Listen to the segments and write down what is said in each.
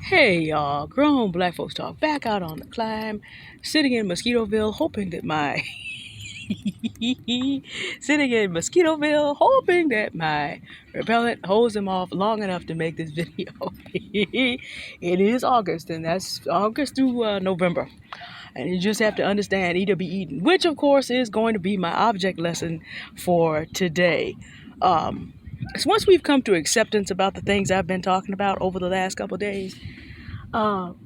Hey y'all, grown black folks talk back out on the climb, sitting in Mosquitoville, hoping that my sitting in Mosquitoville, hoping that my repellent holds them off long enough to make this video. It is August, and that's August through November, and you just have to understand eat or be eaten, which of course is going to be my object lesson for today. So once we've come to acceptance about the things I've been talking about over the last couple of days,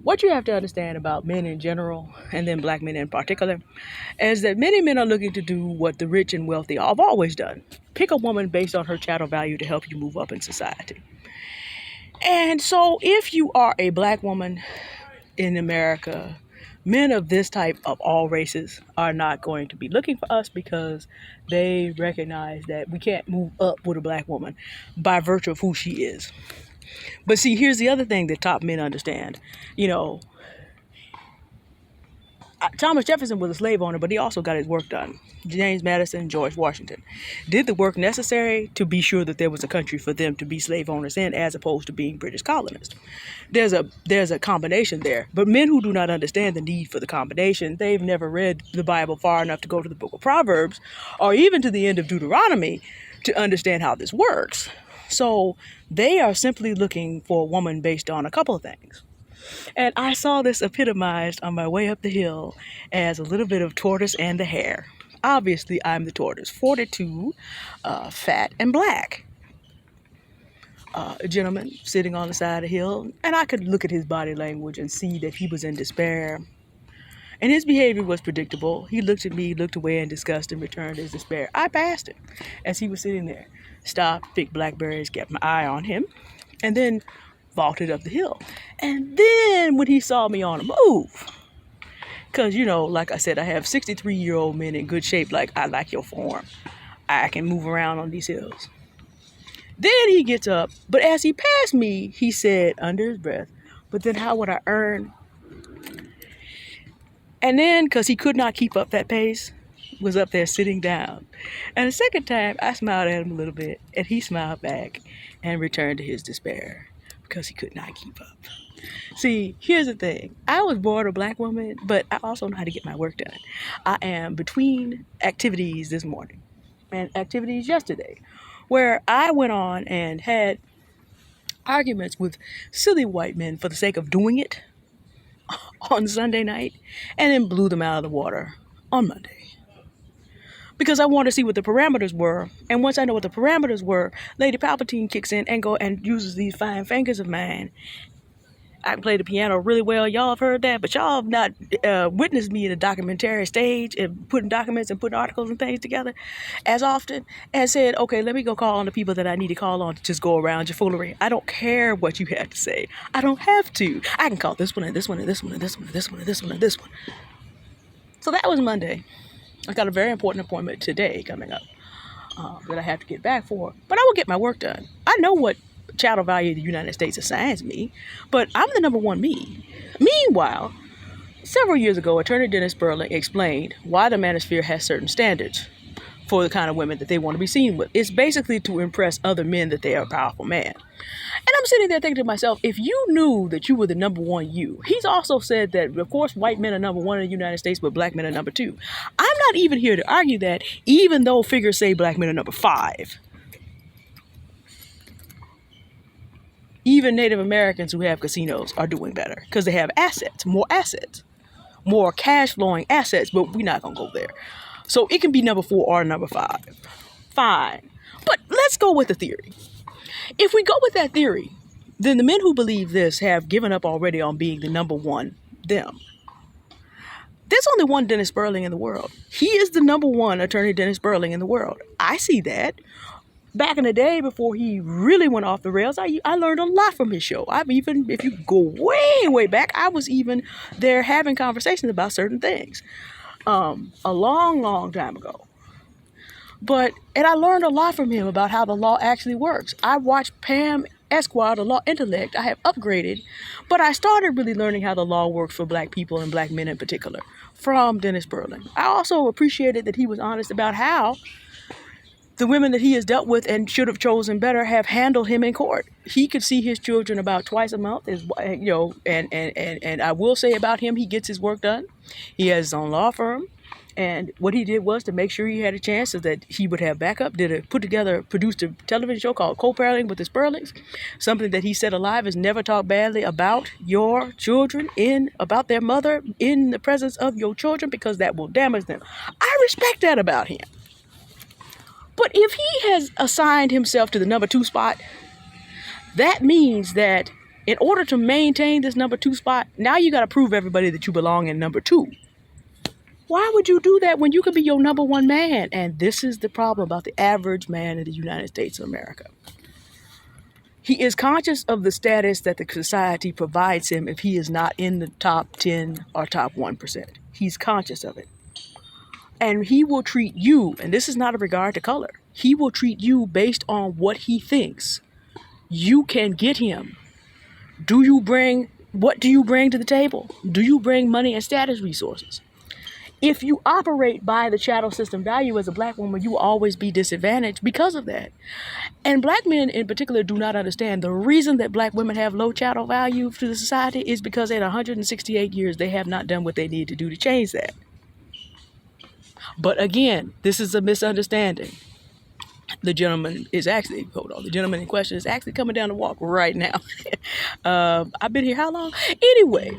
what you have to understand about men in general, and then black men in particular, is that many men are looking to do what the rich and wealthy have always done: pick a woman based on her chattel value to help you move up in society. And so, if you are a black woman in America, men of this type of all races are not going to be looking for us because they recognize that we can't move up with a black woman by virtue of who she is. But see, here's the other thing that top men understand. You know, Thomas Jefferson was a slave owner, but he also got his work done. James Madison, George Washington did the work necessary to be sure that there was a country for them to be slave owners in, as opposed to being British colonists. There's a combination there. But men who do not understand the need for the combination, they've never read the Bible far enough to go to the book of Proverbs or even to the end of Deuteronomy to understand how this works. So they are simply looking for a woman based on a couple of things. And I saw this epitomized on my way up the hill as a little bit of tortoise and the hare. Obviously, I'm the tortoise, 42, fat and black. A gentleman sitting on the side of the hill, and I could look at his body language and see that he was in despair. And his behavior was predictable. He looked at me, looked away in disgust, and returned his despair. I passed him as he was sitting there. Stopped, picked blackberries, kept my eye on him, and then vaulted up the hill. And then when he saw me on the move, because, like I said, I have 63-year-old men in good shape. Like, I like your form. I can move around on these hills. Then he gets up, but as he passed me, he said under his breath, "But then how would I earn?" And then, because he could not keep up that pace, was up there sitting down. And the second time, I smiled at him a little bit, and he smiled back and returned to his despair because he could not keep up. See, here's the thing. I was born a black woman, but I also know how to get my work done. I am between activities this morning and activities yesterday, where I went on and had arguments with silly white men for the sake of doing it on Sunday night, and then blew them out of the water on Monday. Because I wanted to see what the parameters were. And once I know what the parameters were, Lady Palpatine kicks in and go and uses these fine fingers of mine. I can play the piano really well. Y'all have heard that, but y'all have not witnessed me in a documentary stage and putting documents and putting articles and things together as often, and said, okay, let me go call on the people that I need to call on to just go around your foolery. I don't care what you have to say. I don't have to. I can call this one and this one and this one and this one and this one and this one and this one. So that was Monday. I got a very important appointment today coming up that I have to get back for, but I will get my work done. I know what chattel value the United States assigns me, but I'm the number one me. Meanwhile, several years ago, attorney Dennis Sperling explained why the manosphere has certain standards for the kind of women that they want to be seen with. It's basically to impress other men that they are a powerful man. And I'm sitting there thinking to myself, if you knew that you were the number one you, he's also said that, of course, white men are number one in the United States, but black men are number two. I'm not even here to argue that, even though figures say black men are number five. Even Native Americans who have casinos are doing better because they have assets, more cash flowing assets, but we're not going to go there. So it can be number 4 or number 5. Fine. But let's go with the theory. If we go with that theory, then the men who believe this have given up already on being the number one them. There's only one Dennis Sperling in the world. He is the number one attorney Dennis Sperling in the world. I see that. Back in the day, before he really went off the rails, I learned a lot from his show. If you go way, way back, I was even there having conversations about certain things a long, long time ago. And I learned a lot from him about how the law actually works. I watched Pam Esquire, the law intellect. I have upgraded, but I started really learning how the law works for black people and black men in particular from Dennis Sperling. I also appreciated that he was honest about how the women that he has dealt with and should have chosen better have handled him in court. He could see his children about twice a month, and I will say about him, he gets his work done. He has his own law firm. And what he did was to make sure he had a chance so that he would have backup, produced a television show called Co-Parenting with his Pearlings, something that he said alive is never talk badly about your children, about their mother in the presence of your children, because that will damage them. I respect that about him. But if he has assigned himself to the number 2 spot, that means that in order to maintain this number 2 spot, now you got to prove everybody that you belong in number 2. Why would you do that when you could be your number 1 man? And this is the problem about the average man in the United States of America. He is conscious of the status that the society provides him if he is not in the top 10 or top 1%. He's conscious of it. And he will treat you, and this is not a regard to color, he will treat you based on what he thinks you can get him. What do you bring to the table? Do you bring money and status resources? If you operate by the chattel system value as a black woman, you will always be disadvantaged because of that. And black men in particular do not understand the reason that black women have low chattel value to the society is because in 168 years, they have not done what they need to do to change that. But again, this is a misunderstanding. The gentleman in question is actually coming down the walk right now. I've been here how long? Anyway,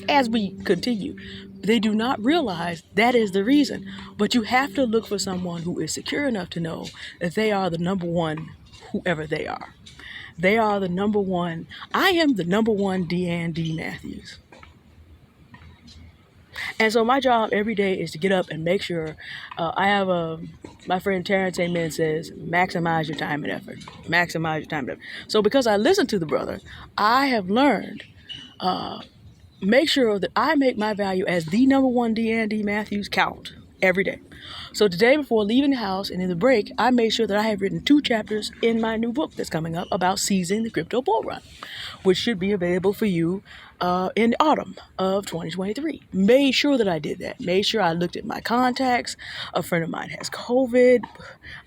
as we continue, they do not realize that is the reason. But you have to look for someone who is secure enough to know that they are the number 1, whoever they are. They are the number 1. I am the number 1 Deanne D. Matthews. And so my job every day is to get up and make sure my friend Terrence Amen says, maximize your time and effort. Maximize your time and effort. So because I listen to the brother, I have learned, make sure that I make my value as the number 1 Deanne D. Matthews count every day. So today, before leaving the house and in the break, I made sure that I have written 2 chapters in my new book that's coming up about seizing the crypto bull run, which should be available for you in the autumn of 2023. Made sure that I did that. Made sure I looked at my contacts. A friend of mine has COVID.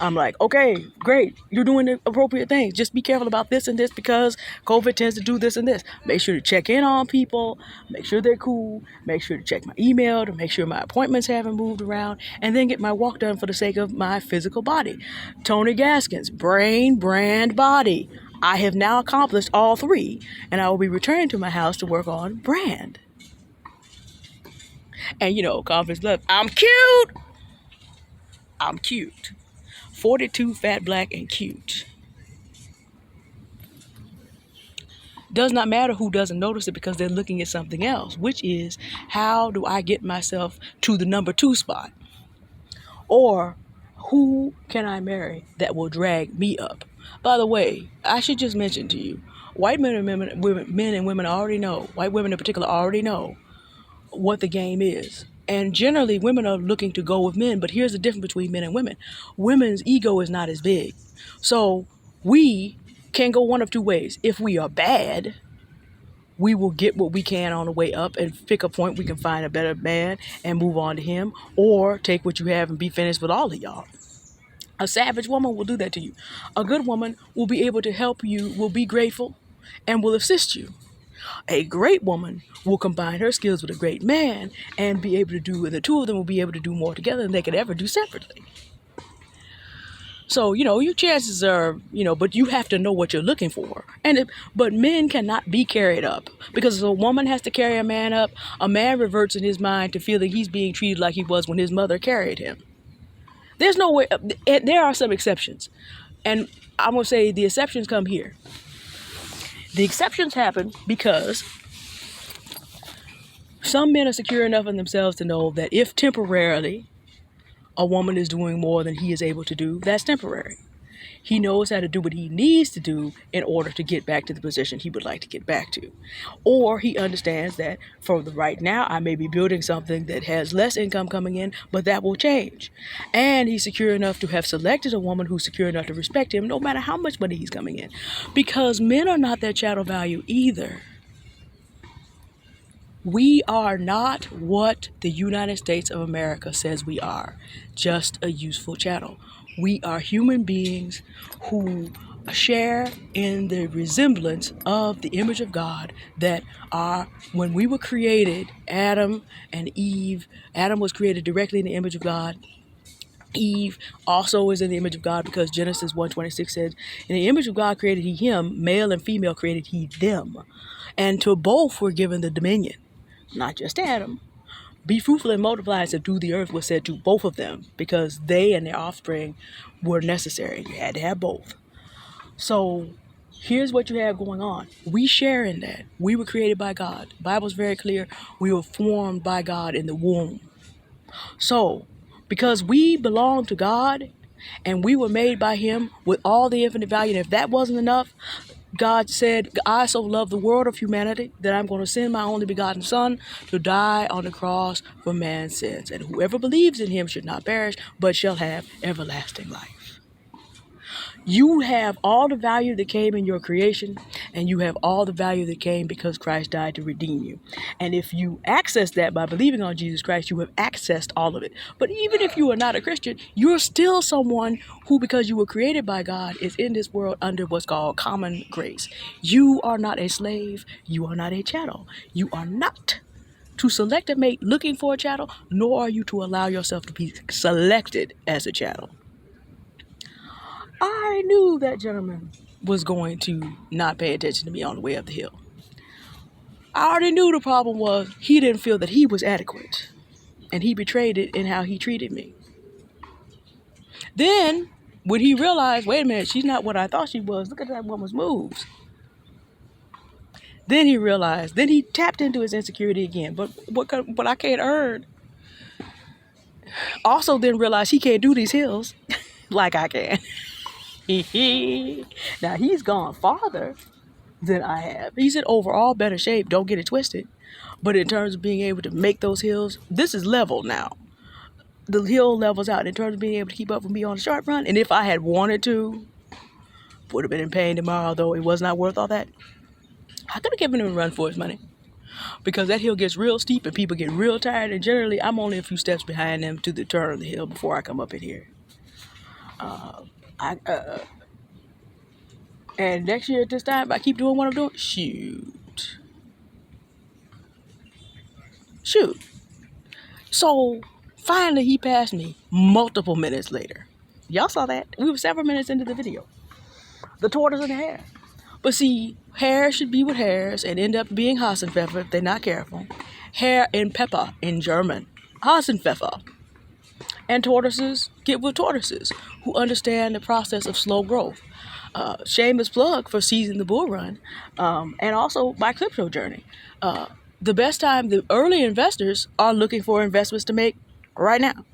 I'm like, okay, great. You're doing the appropriate things. Just be careful about this and this because COVID tends to do this and this. Make sure to check in on people. Make sure they're cool. Make sure to check my email to make sure my appointments haven't moved around. And then get my walk done for the sake of my physical body. Tony Gaskins, brain, brand, body. I have now accomplished all 3, and I will be returning to my house to work on brand. And confidence love. I'm cute. 42, fat, black, and cute. Does not matter who doesn't notice it because they're looking at something else, which is how do I get myself to the number 2 spot? Or who can I marry that will drag me up? By the way, I should just mention to you, white men and women already know, white women in particular already know what the game is. And generally, women are looking to go with men, but here's the difference between men and women. Women's ego is not as big. So we can go one of 2 ways. If we are bad, we will get what we can on the way up and pick a point we can find a better man and move on to him, or take what you have and be finished with all of y'all. A savage woman will do that to you. A good woman will be able to help you, will be grateful, and will assist you. A great woman will combine her skills with a great man and be able to do, and the 2 of them will be able to do more together than they could ever do separately. So, your chances are, but you have to know what you're looking for. But men cannot be carried up because if a woman has to carry a man up, a man reverts in his mind to feeling he's being treated like he was when his mother carried him. There's no way. There are some exceptions. And I'm going to say the exceptions come here. The exceptions happen because some men are secure enough in themselves to know that if temporarily a woman is doing more than he is able to do, that's temporary. He knows how to do what he needs to do in order to get back to the position he would like to get back to. Or he understands that for the right now, I may be building something that has less income coming in, but that will change. And he's secure enough to have selected a woman who's secure enough to respect him no matter how much money he's coming in. Because men are not that chattel value either. We are not what the United States of America says we are, just a useful chattel. We are human beings who share in the resemblance of the image of God that are, when we were created, Adam and Eve, Adam was created directly in the image of God. Eve also is in the image of God because Genesis 1:26 says, in the image of God created he him, male and female created he them. And to both were given the dominion, not just Adam. Be fruitful and multiply and subdue the earth was said to both of them because they and their offspring were necessary. You had to have both. So here's what you have going on. We share in that. We were created by God. The Bible's very clear. We were formed by God in the womb. So because we belong to God and we were made by him with all the infinite value, and if that wasn't enough, God said, I so love the world of humanity that I'm going to send my only begotten Son to die on the cross for man's sins. And whoever believes in him should not perish, but shall have everlasting life. You have all the value that came in your creation, and you have all the value that came because Christ died to redeem you. And if you access that by believing on Jesus Christ, you have accessed all of it. But even if you are not a Christian, you're still someone who, because you were created by God, is in this world under what's called common grace. You are not a slave. You are not a chattel. You are not to select a mate looking for a chattel, nor are you to allow yourself to be selected as a chattel. I knew that gentleman was going to not pay attention to me on the way up the hill. I already knew the problem was he didn't feel that he was adequate, and he betrayed it in how he treated me. Then, when he realized, wait a minute, she's not what I thought she was. Look at that woman's moves. Then he realized, then he tapped into his insecurity again. But what I can't earn. Also then realized he can't do these hills like I can. Now he's gone farther than I have. He's in overall better shape, don't get it twisted. But in terms of being able to make those hills, this is level now. The hill levels out in terms of being able to keep up with me on the short run. And if I had wanted to, would have been in pain tomorrow, though it was not worth all that. I could have given him a run for his money. Because that hill gets real steep and people get real tired. And generally, I'm only a few steps behind them to the turn of the hill before I come up in here. And next year at this time, if I keep doing what I'm doing, shoot. So finally he passed me multiple minutes later. Y'all saw that? We were several minutes into the video. The tortoise and the hare. But see, hares should be with hares and end up being Hasenpfeffer if they're not careful. Hare and pepper in German. Hasenpfeffer. And tortoises get with tortoises who understand the process of slow growth. Shameless plug for Seizing the Bull Run, and also my crypto journey. The best time, the early investors are looking for investments to make right now.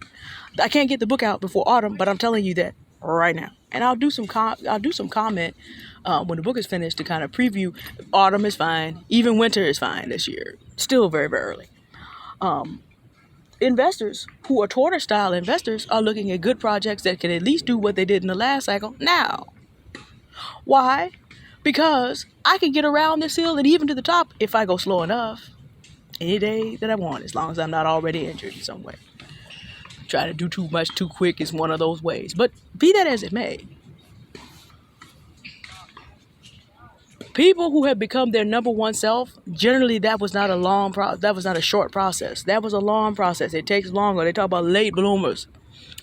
I can't get the book out before autumn, but I'm telling you that right now. And I'll do some comment when the book is finished to kind of preview. Autumn is fine, even winter is fine this year. Still very, very early. Investors who are tortoise style investors are looking at good projects that can at least do what they did in the last cycle now. Why? Because I can get around this hill and even to the top if I go slow enough any day that I want, as long as I'm not already injured in some way. Try to do too much too quick is one of those ways. But be that as it may, people who have become their number one self, generally that was not a short process. That was a long process. It takes longer. They talk about late bloomers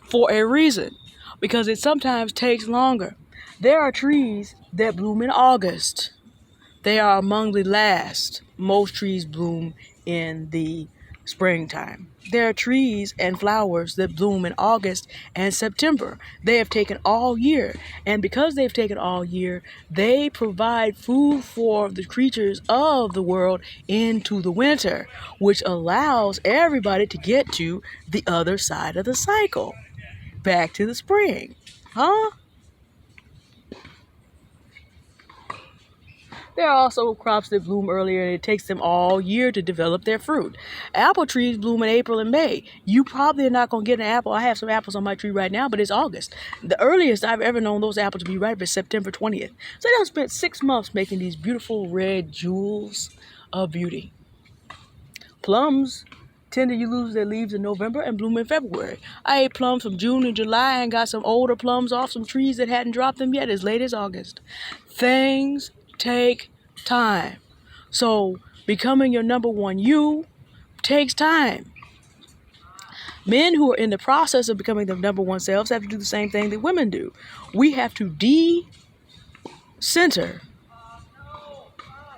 for a reason, because it sometimes takes longer. There are trees that bloom in August. They are among the last. Most trees bloom in the springtime. There are trees and flowers that bloom in August and September. They have taken all year. And because they've taken all year, they provide food for the creatures of the world into the winter, which allows everybody to get to the other side of the cycle. Back to the spring. Huh? There are also crops that bloom earlier, and it takes them all year to develop their fruit. Apple trees bloom in April and May. You probably are not going to get an apple. I have some apples on my tree right now, but it's August. The earliest I've ever known those apples to be ripe is September 20th. So they've spent 6 months making these beautiful red jewels of beauty. Plums tend to lose their leaves in November and bloom in February. I ate plums from June and July and got some older plums off some trees that hadn't dropped them yet as late as August. Things take time. So becoming your number one you takes time. Men who are in the process of becoming their number one selves have to do the same thing that women do. We have to de-center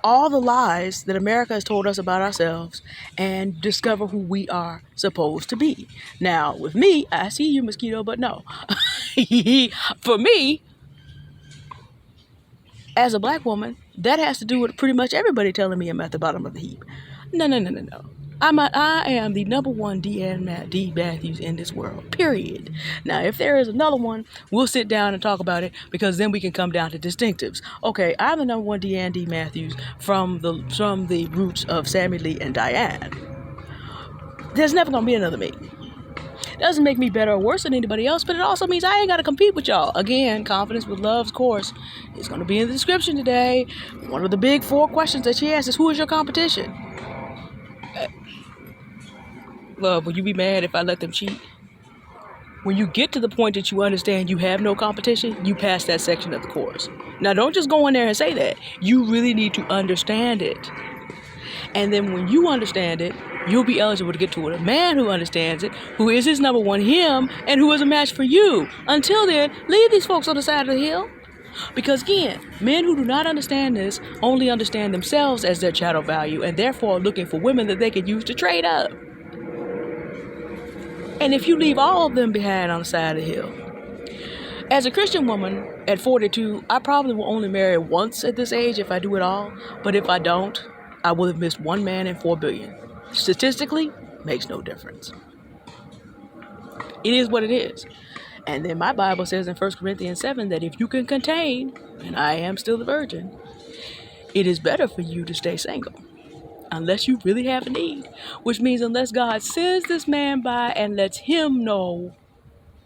all the lies that America has told us about ourselves and discover who we are supposed to be. Now, with me, I see you, mosquito, but no. For me, as a black woman, that has to do with pretty much everybody telling me I'm at the bottom of the heap. No. I am the number one D Matthews in this world, period. Now, if there is another one, we'll sit down and talk about it, because then we can come down to distinctives. Okay, I'm the number one D Matthews from the roots of Sammy Lee and Diane. There's never going to be another me. Doesn't make me better or worse than anybody else, but it also means I ain't got to compete with y'all. Again, Confidence with Love's course is going to be in the description today. One of the big 4 questions that she asks is, who is your competition? Love, will you be mad if I let them cheat? When you get to the point that you understand you have no competition, you pass that section of the course. Now, don't just go in there and say that. You really need to understand it. And then when you understand it, you'll be eligible to get to a man who understands it, who is his number one him, and who is a match for you. Until then, leave these folks on the side of the hill. Because again, men who do not understand this only understand themselves as their chattel value, and therefore are looking for women that they can use to trade up. And if you leave all of them behind on the side of the hill. As a Christian woman at 42, I probably will only marry once at this age if I do it all. But if I don't, I will have missed 1 man in 4 billion. Statistically, makes no difference. It is what it is. And then my Bible says in 1 Corinthians 7 that if you can contain, and I am still the virgin, it is better for you to stay single. Unless you really have a need. Which means unless God sends this man by and lets him know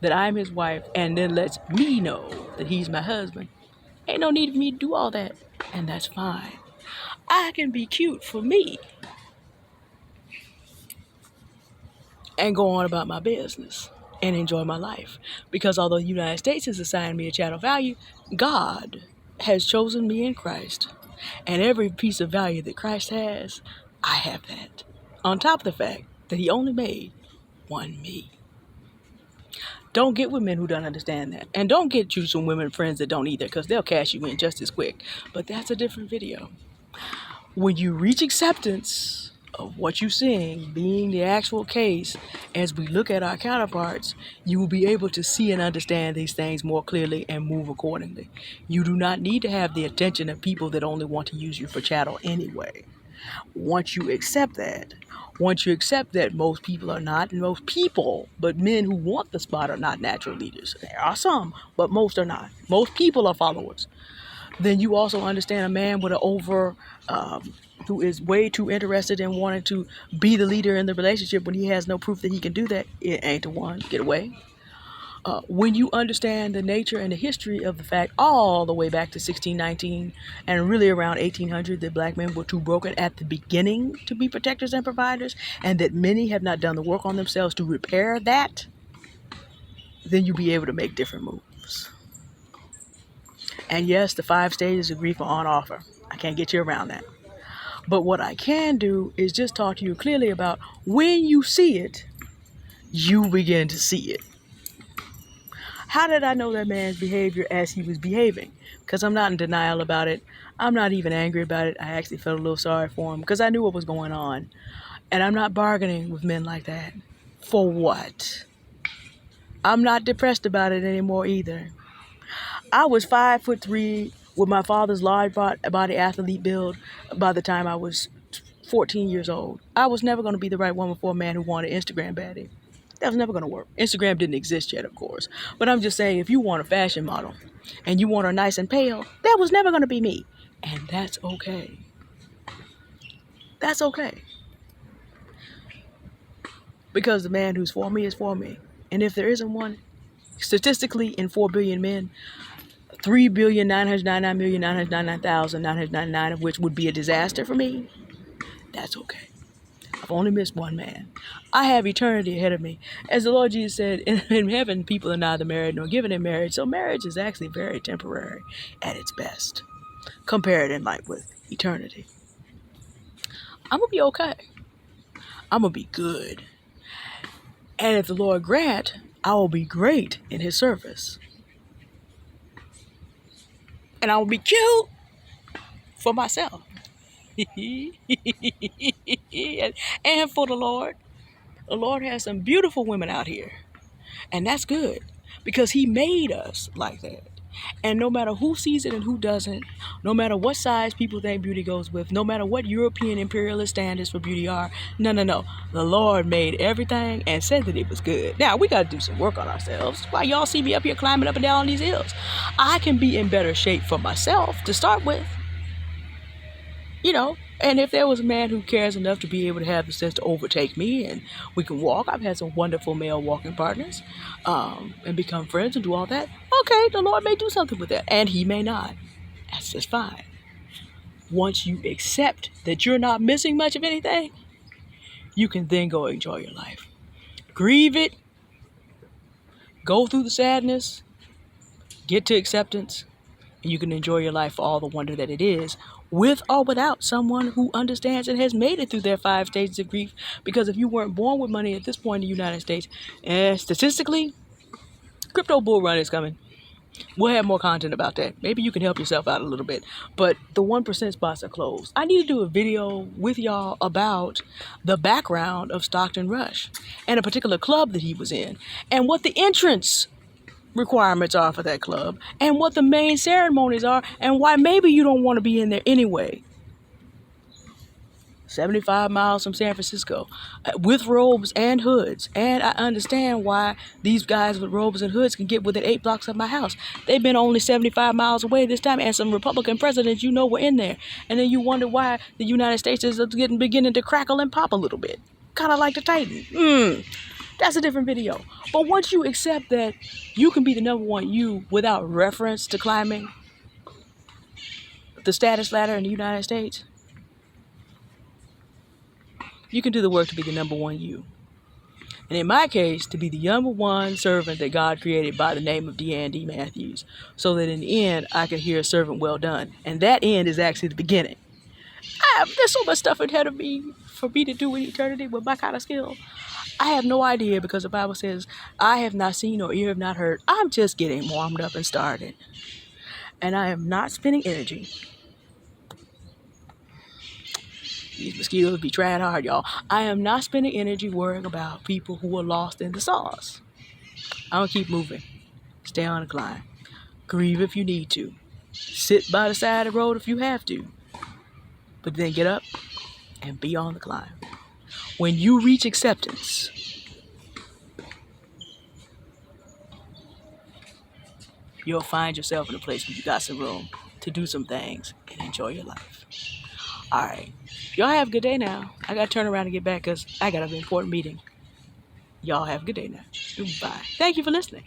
that I'm his wife, and then lets me know that he's my husband, ain't no need for me to do all that. And that's fine. I can be cute for me and go on about my business and enjoy my life. Because although the United States has assigned me a chattel value, God has chosen me in Christ. And every piece of value that Christ has, I have that. On top of the fact that he only made 1 me. Don't get with men who don't understand that. And don't get you some women friends that don't either, because they'll cash you in just as quick. But that's a different video. When you reach acceptance of what you're seeing being the actual case, as we look at our counterparts, you will be able to see and understand these things more clearly and move accordingly. You do not need to have the attention of people that only want to use you for chattel anyway. Once you accept that most people are not, and most people, but men who want the spot are not natural leaders. There are some, but most are not. Most people are followers. Then you also understand a man with who is way too interested in wanting to be the leader in the relationship when he has no proof that he can do that. It ain't the one. Get away. When you understand the nature and the history of the fact all the way back to 1619 and really around 1800 that black men were too broken at the beginning to be protectors and providers, and that many have not done the work on themselves to repair that, then you'll be able to make different moves. And yes, the 5 stages of grief are on offer. I can't get you around that. But what I can do is just talk to you clearly about when you see it, you begin to see it. How did I know that man's behavior as he was behaving? Because I'm not in denial about it. I'm not even angry about it. I actually felt a little sorry for him because I knew what was going on. And I'm not bargaining with men like that. For what? I'm not depressed about it anymore either. I was 5'3" with my father's large body athlete build by the time I was 14 years old. I was never going to be the right woman for a man who wanted Instagram baddie. That was never going to work. Instagram didn't exist yet, of course. But I'm just saying, if you want a fashion model and you want her nice and pale, that was never going to be me. And that's okay. That's okay. Because the man who's for me is for me. And if there isn't one, statistically in 4 billion men, 3,999,999,999 of which would be a disaster for me, that's okay. I've only missed one man. I have eternity ahead of me. As the Lord Jesus said, in heaven, people are neither married nor given in marriage. So marriage is actually very temporary at its best. Compare it in light with eternity. I'm going to be okay. I'm going to be good. And if the Lord grant, I will be great in his service. And I will be cute for myself. And for the Lord. The Lord has some beautiful women out here. And that's good. Because he made us like that. And no matter who sees it and who doesn't, no matter what size people think beauty goes with, no matter what European imperialist standards for beauty are, no. The Lord made everything and said that it was good. Now, we got to do some work on ourselves. Why y'all see me up here climbing up and down these hills? I can be in better shape for myself to start with. You know, and if there was a man who cares enough to be able to have the sense to overtake me and we can walk, I've had some wonderful male walking partners, and become friends and do all that. Okay, the Lord may do something with that, and he may not. That's just fine. Once you accept that you're not missing much of anything, you can then go enjoy your life. Grieve it, go through the sadness, get to acceptance, and you can enjoy your life for all the wonder that it is, with or without someone who understands and has made it through their 5 stages of grief. Because if you weren't born with money at this point in the United States, statistically, crypto bull run is coming. We'll have more content about that. Maybe you can help yourself out a little bit. But the 1% spots are closed. I need to do a video with y'all about the background of Stockton Rush and a particular club that he was in, and what the entrance requirements are for that club, and what the main ceremonies are, and why maybe you don't want to be in there anyway. 75 miles from San Francisco, with robes and hoods. And I understand why these guys with robes and hoods can get within 8 blocks of my house. They've been only 75 miles away this time, and some Republican presidents were in there. And then you wonder why the United States is beginning to crackle and pop a little bit, kind of like the Titan. That's a different video. But once you accept that you can be the number one you without reference to climbing the status ladder in the United States, you can do the work to be the number one you. And in my case, to be the number one servant that God created by the name of Deanne D. Matthews, so that in the end, I can hear a servant well done. And that end is actually the beginning. There's so much stuff ahead of me for me to do in eternity with my kind of skill. I have no idea, because the Bible says, I have not seen or ear have not heard. I'm just getting warmed up and started. And I am not spending energy. These mosquitoes be trying hard, y'all. I am not spending energy worrying about people who are lost in the sauce. I'm going to keep moving. Stay on the climb. Grieve if you need to. Sit by the side of the road if you have to. But then get up and be on the climb. When you reach acceptance, you'll find yourself in a place where you got some room to do some things and enjoy your life. All right. Y'all have a good day now. I got to turn around and get back because I got an important meeting. Y'all have a good day now. Bye. Thank you for listening.